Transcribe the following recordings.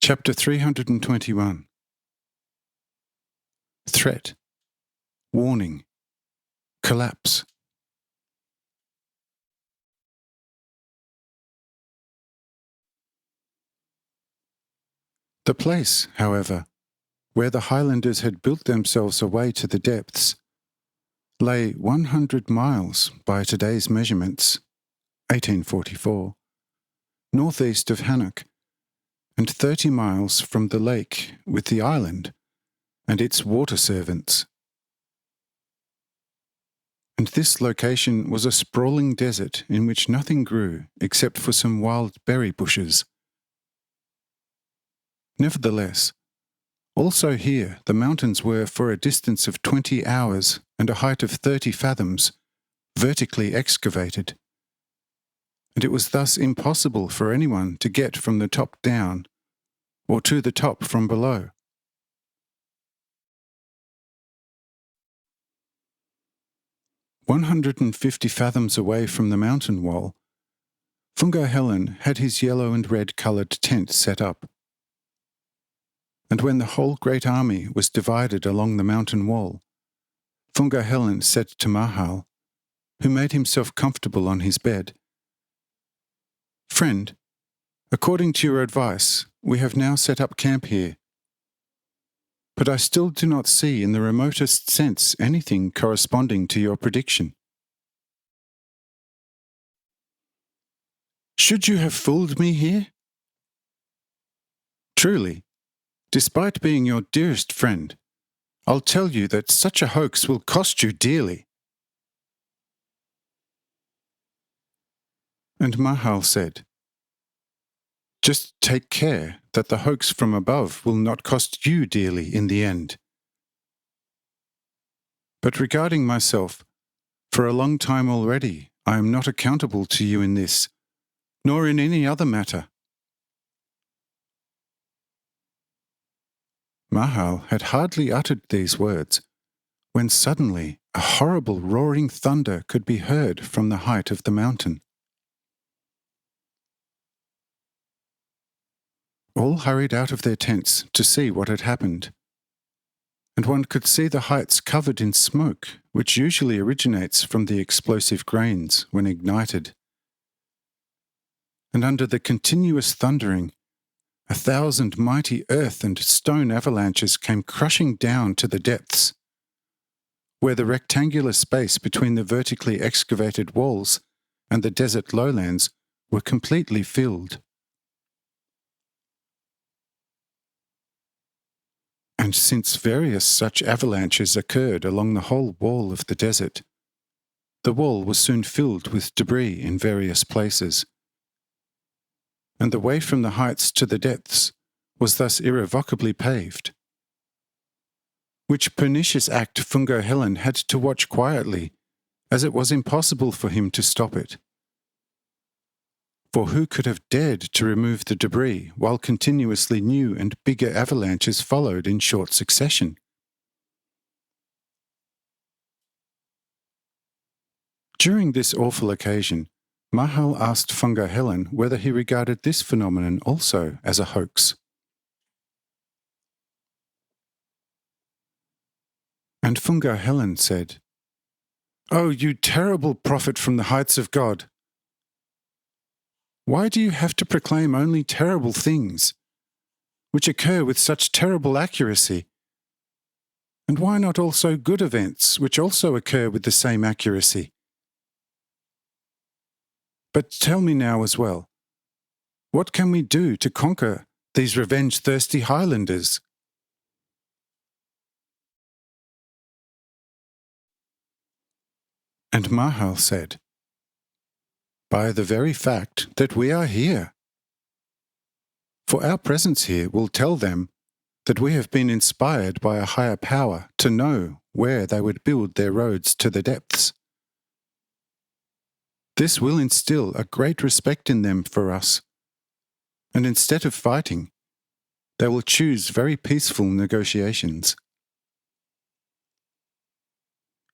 Chapter 321. Threat, warning, collapse. The place, however, where the Highlanders had built themselves away to the depths, lay 100 miles by today's measurements, 1844, northeast of Hanoch, and 30 miles from the lake with the island and its water servants. And this location was a sprawling desert in which nothing grew except for some wild berry bushes. Nevertheless, also here the mountains were for a distance of 20 hours and a height of 30 fathoms, vertically excavated, and it was thus impossible for anyone to get from the top down, or to the top from below. "150 fathoms away from the mountain wall, Fungo Helen had his yellow and red-coloured tent set up. And when the whole great army was divided along the mountain wall, Fungo Helen said to Mahal, who made himself comfortable on his bed, 'Friend, according to your advice, we have now set up camp here. But I still do not see in the remotest sense anything corresponding to your prediction. Should you have fooled me here? Truly, despite being your dearest friend, I'll tell you that such a hoax will cost you dearly.' And Mahal said, 'Just take care that the hoax from above will not cost you dearly in the end. But regarding myself, for a long time already I am not accountable to you in this, nor in any other matter.' Mahal had hardly uttered these words, when suddenly a horrible roaring thunder could be heard from the height of the mountain. All hurried out of their tents to see what had happened, and one could see the heights covered in smoke, which usually originates from the explosive grains when ignited. And under the continuous thundering, 1,000 mighty earth and stone avalanches came crushing down to the depths, where the rectangular space between the vertically excavated walls and the desert lowlands were completely filled. And since various such avalanches occurred along the whole wall of the desert, the wall was soon filled with debris in various places, and the way from the heights to the depths was thus irrevocably paved. Which pernicious act Fungo Helen had to watch quietly, as it was impossible for him to stop it. For who could have dared to remove the debris while continuously new and bigger avalanches followed in short succession? During this awful occasion, Mahal asked Fungo Helen whether he regarded this phenomenon also as a hoax. And Fungo Helen said, "Oh, you terrible prophet from the heights of God! Why do you have to proclaim only terrible things, which occur with such terrible accuracy? And why not also good events, which also occur with the same accuracy? But tell me now as well, what can we do to conquer these revenge-thirsty Highlanders?" And Mahal said, "By the very fact that we are here. For our presence here will tell them that we have been inspired by a higher power to know where they would build their roads to the depths. This will instill a great respect in them for us, and instead of fighting, they will choose very peaceful negotiations.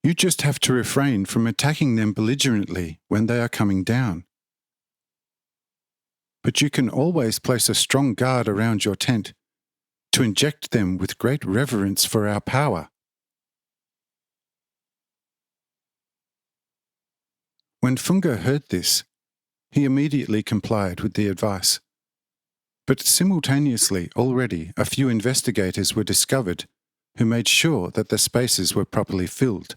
You just have to refrain from attacking them belligerently when they are coming down. but you can always place a strong guard around your tent to inject them with great reverence for our power. When Funga heard this, he immediately complied with the advice. But simultaneously, already, a few investigators were discovered who made sure that the spaces were properly filled.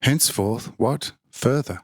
Henceforth, what? Further.